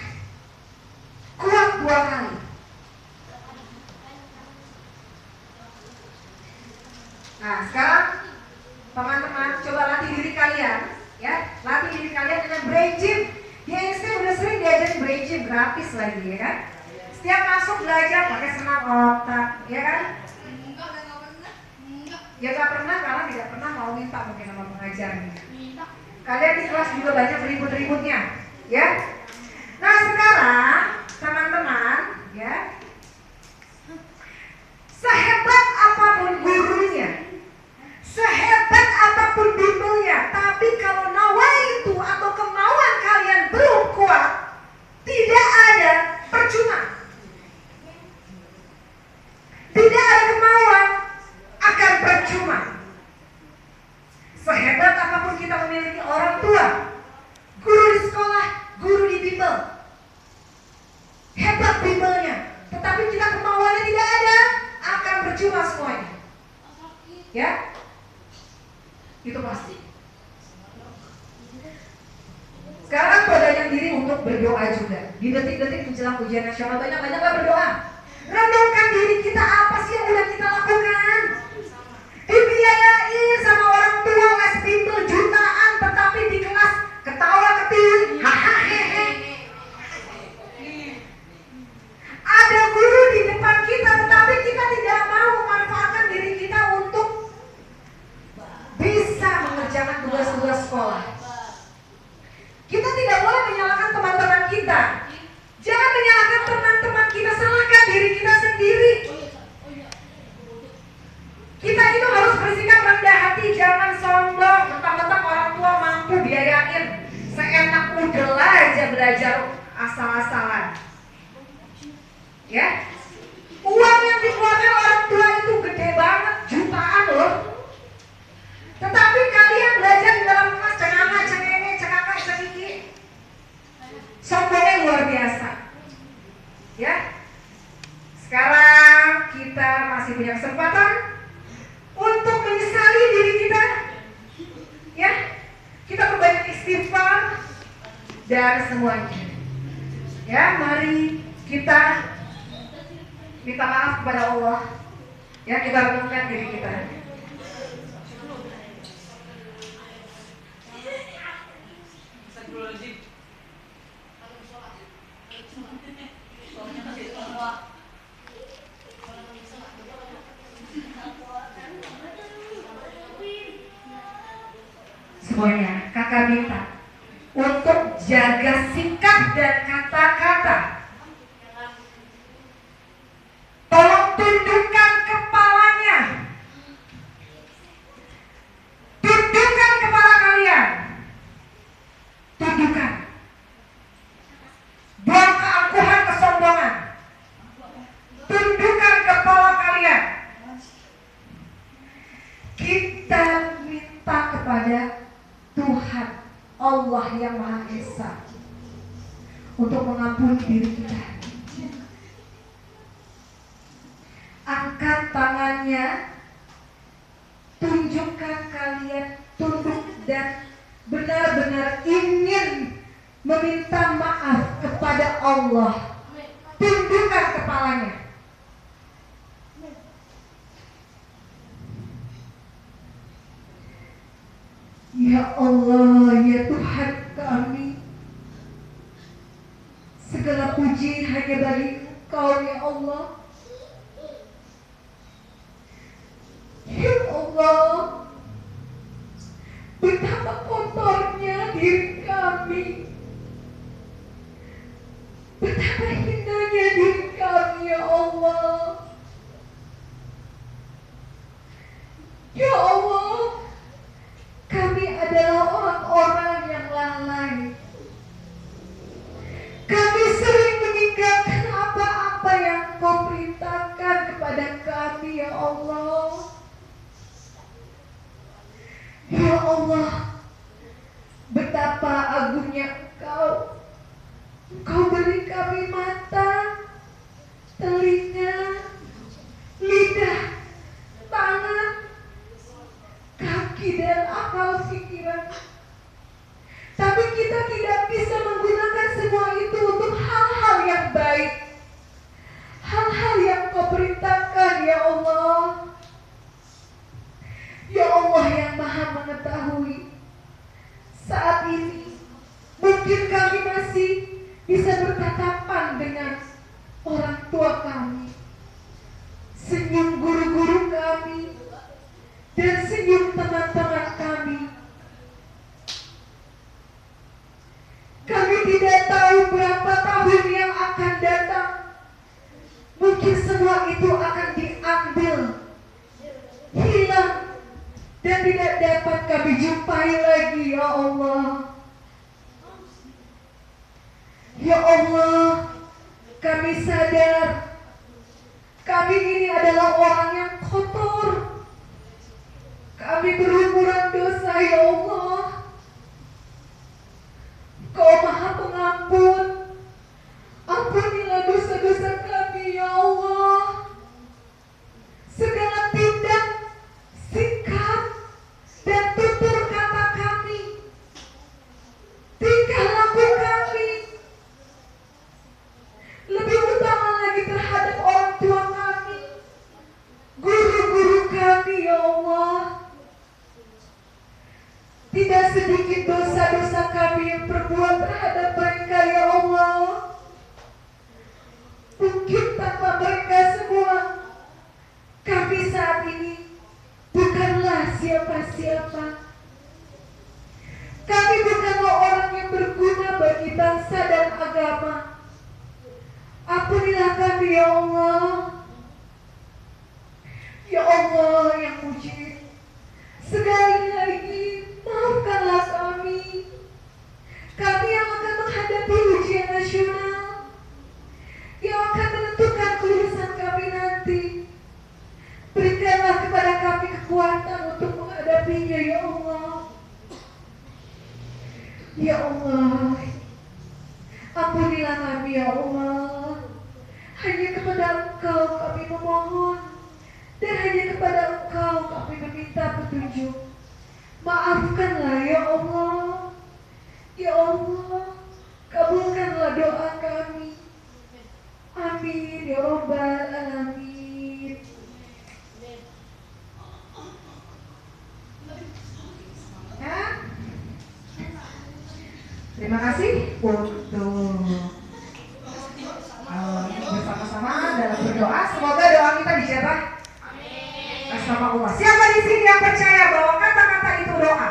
kuat 2 kali. Nah, sekarang teman-teman coba latih diri kalian, ya. Latih diri kalian dengan brain gym. Di INSTE udah sering diajarin brain gym gratis lagi, ya kan. Setiap masuk belajar pakai senam otak, ya kan. Ya gak pernah, karena tidak pernah mau minta mungkin sama pengajarnya. Kalian di kelas juga banyak ribut-ributnya, Ya. Nah sekarang teman-teman, ya, sehebat apapun gurunya, sehebat apapun bimbelnya, tapi kalau nawaitu atau kemauan kalian belum kuat, tidak ada, percuma. Tidak ada kemauan, akan percuma. Sehebat apapun kita memiliki orang tua, guru di sekolah, guru di bimbel, hebat bimbelnya, tetapi kita kemauannya tidak ada, akan percuma semuanya. Ya, itu pasti. Sekarang perbanyak diri untuk berdoa juga. Di detik-detik menjelang ujian nasional, banyak-banyaklah berdoa. Renungkan diri kita, apa sih yang udah kita lakukan? Dibiayain sama orang tua les bimbel jutaan, tetapi di kelas ketawa ketiwi, hahaha. Ada guru di depan kita, tetapi kita tidak mau memanfaatkan diri kita untuk bisa mengerjakan tugas-tugas sekolah. Kita tidak boleh menyalahkan teman-teman kita. Jangan menyalahkan teman-teman kita, salahkan diri kita sendiri. Kita itu harus bersikap rendah hati, jangan sombong. Mentang-mentang orang tua mampu biayain, seenak udel aja belajar asal-asalan. Ya, uang yang dikeluarkan orang tua itu gede banget, jutaan loh. Tetapi kalian belajar di dalam kelas cenganga, cengenge, cengakak, cengiki, sombongnya luar biasa. Ya, sekarang kita masih punya kesempatan untuk menyesali diri kita. Ya, kita perbanyak istighfar dan semuanya. Ya, mari kita minta maaf kepada Allah. Ya, kita renungkan diri kita. Semuanya, kakak minta untuk jaga sikap dan kata-kata. Tolong tundukkan kepalanya. Tundukkan kepala kalian. Tundukkan. Buang keangkuhan, kesombongan. Tundukkan kepala kalian. Kita minta kepada Tuhan Allah yang Maha Esa untuk mengampuni diri kita. Angkat tangannya, tunjukkan kalian tunduk dan benar-benar ingin meminta maaf kepada Allah. Tundukkan kepalanya. Ya Allah, ya Tuhan kami, segala puji hanya bagi Engkau ya Allah. Ya Allah, betapa kotornya diri kami, betapa hinanya diri kami ya Allah. Ya Allah, kami adalah orang-orang yang lalai. Kami sering meninggalkan apa-apa yang Kau perintahkan kepada kami ya Allah. Ya Allah, betapa agungnya Engkau. Engkau beri kami mata, telinga, lidah, tangan, kaki dan akal pikiran. Tapi kita tidak bisa menggunakan semua itu untuk hal-hal yang baik, hal-hal yang Kau perintahkan ya Allah. Ya Allah yang Maha mengetahui, saat ini mungkin kami masih bisa bertatapan dengan orang tua kami, senyum guru-guru kami, dan senyum teman-teman kami. Kami tidak semua itu akan diambil, hilang, dan tidak dapat kami jumpai lagi, ya Allah. Ya Allah, kami sadar kami ini adalah orang yang kotor. Kami berumuran dosa, ya Allah. Kau Maha Pengampun. Ampunilah dosa-dosa kami, ya Allah. Segala tindak, sikap, dan tutur kata kami, tingkah laku kami, lebih utama lagi terhadap orang tua kami, guru-guru kami, ya Allah. Tidak sedikit dosa-dosa kami yang perbuat terhadap mereka, ya Allah. Mungkin tanpa mereka semua, kami saat ini bukanlah siapa-siapa. Kami bukanlah orang yang berguna bagi bangsa dan agama. Ampunilah kami, ya Allah. Ya Allah yang mujib, sekali lagi maafkanlah kami. Kami yang akan menghadapi ujian nasional yang akan menentukan kelulusan kami nanti. Berikanlah kepada kami kekuatan untuk menghadapinya, ya Allah. Ya Allah, ampunilah kami, ya Allah. Hanya kepada Engkau kami memohon, dan hanya kepada Engkau kami meminta petunjuk. Maafkanlah, ya Allah. Ya Allah, kabulkanlah doa kami. Amin ya Rabbal Alamin. Ya. Terima kasih untuk bersama-sama dalam berdoa. Semoga doa kita dijabah bersama Allah. Siapa di sini yang percaya bahwa kata-kata itu doa?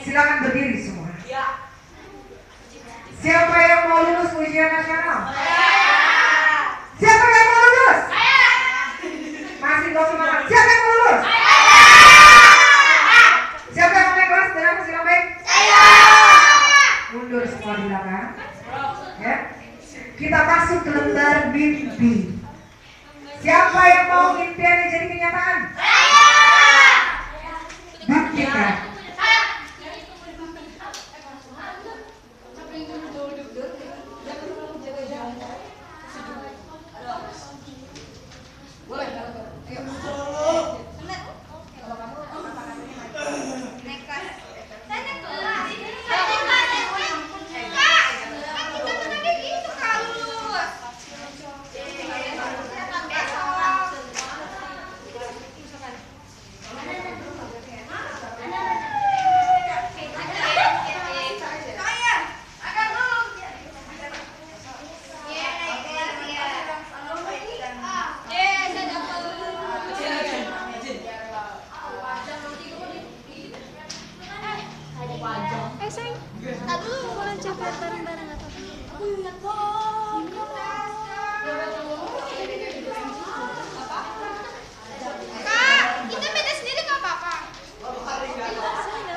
Silakan berdiri semua. Siapa yang mau lulus ujian nasional? Siapa yang mau lulus? Masih gak semangat. Siapa yang mau lulus? Siapa yang mau naik kelas dengan hasil yang baik? Mundur semua di belakang. Ya. Kita masuk ke lembar mimpi. Siapa yang mau impiannya jadi kenyataan? Buktikan.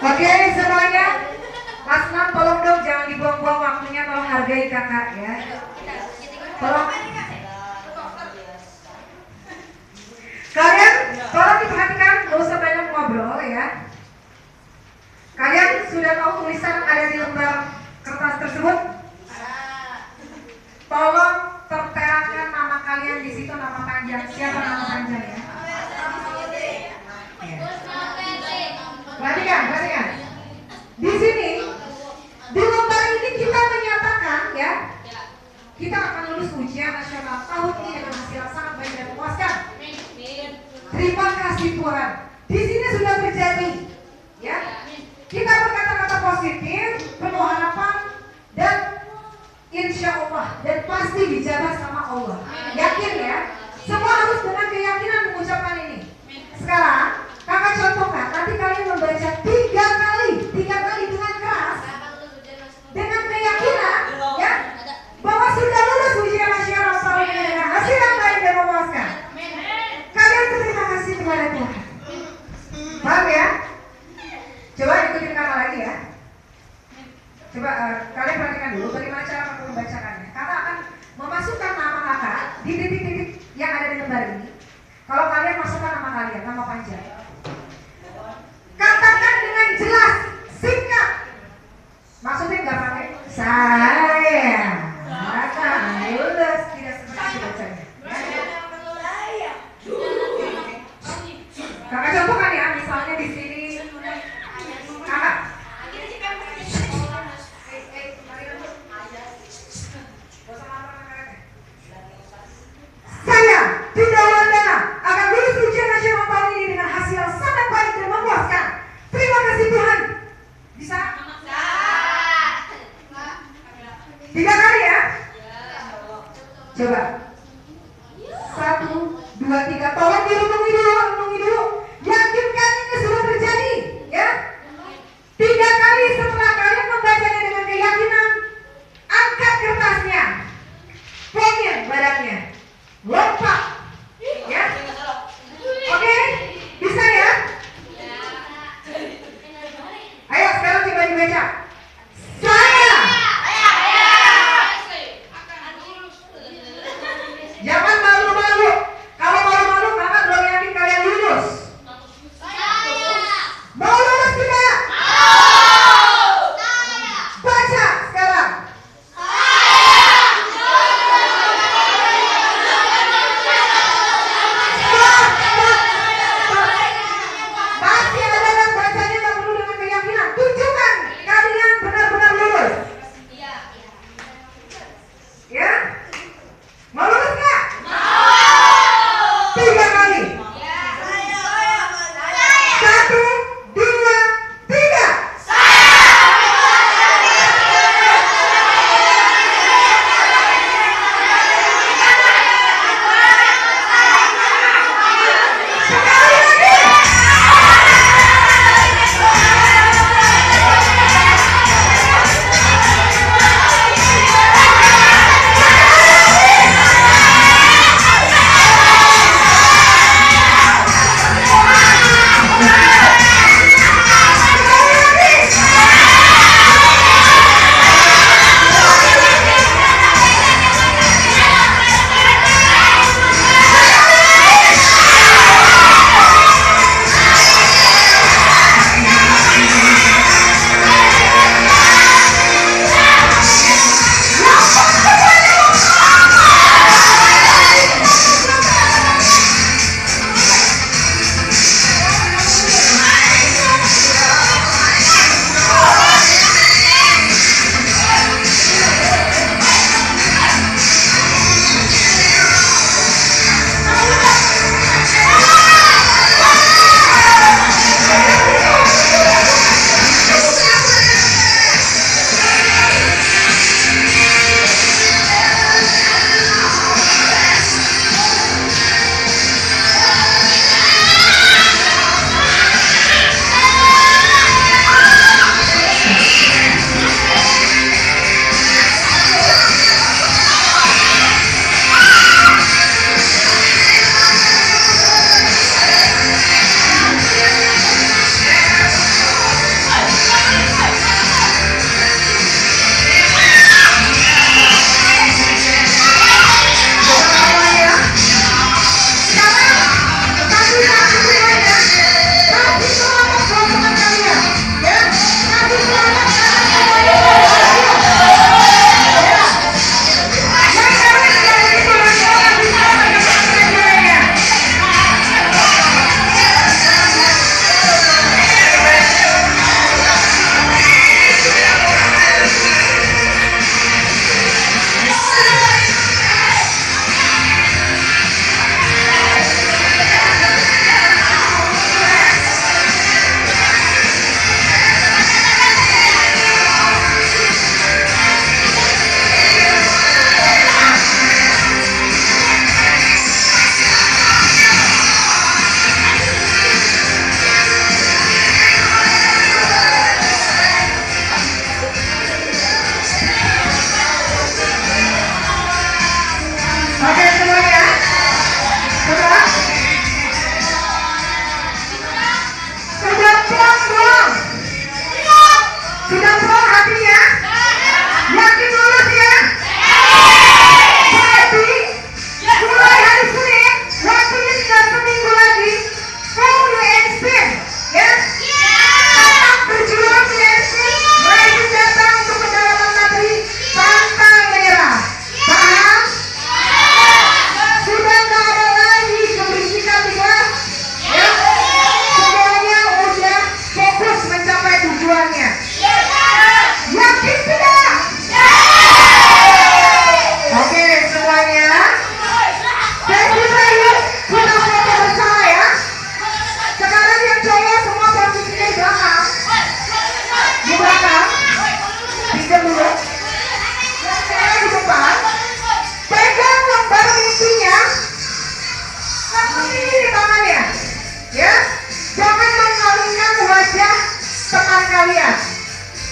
Oke semuanya, Mas Nam tolong dong jangan dibuang-buang waktunya, tolong hargai kakak ya. Tolong. Kalian tolong diperhatikan, gak usah banyak ngobrol ya. Kalian sudah tahu tulisan ada di lembar kertas tersebut? Tolong terterakan nama kalian di situ, nama panjang. Siapa nama panjang ya? Perhatikan. Di sini, di lembar ini kita menyatakan ya, kita akan lulus ujian nasional tahun ini dengan hasil yang sangat baik dan memuaskan. Terima kasih Tuhan. Di sini sudah terjadi, ya. Kita berkata-kata positif, penuh harapan, dan insya Allah dan pasti dijabah sama Allah. Yakin ya? Semua harus dengan keyakinan mengucapkan ini. Sekarang kakak contohkan, nanti kalian membaca 3 kali dengan keras, dengan keyakinan, ya, bahwa sudah lulus ujian nasional tahun ini dengan hasil yang Coba kalian perhatikan dulu bagaimana cara kakak membacakannya. Kakak akan memasukkan nama kakak di titik-titik yang ada di lembar ini. Kalau kalian masukkan nama kalian, nama panjang. Katakan dengan jelas, singkat. Maksudnya nggak pakai saya. Kakak lulus, tidak seperti itu bacanya. Kakak contohkan ya, misalnya di sini kakak. Saya, Dinda Wandana, akan lulus ujian nasional tahun ini dengan hasil yang sangat baik dan memuaskan. Terima kasih Tuhan. Bisa? Tiga kali ya? Coba. 1, 2, 3. Tolong direnungi dulu. Yakinkan ini sudah terjadi, ya? 3 kali setelah kalian membacanya dengan keyakinan, angkat kertasnya, pongin badannya, lompat, ya? Oke? Bisa ya? Ayo sekarang coba dibaca. Saya. Jangan malu-malu. Kalau malu-malu kakak belum yakin kalian lulus. Mau lulus tidak? Baca sekarang. Masih ada yang bacanya tak perlu dengan keyakinan. Tunjukkan kalian benar-benar lulus. Ya? Mau lulus nggak? 3 kali. 1, 2, 3. Sekali lagi. Sudah plong hatinya?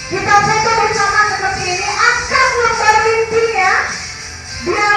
Kita foto bersama seperti ini. Angkat lembar mimpinya. Biar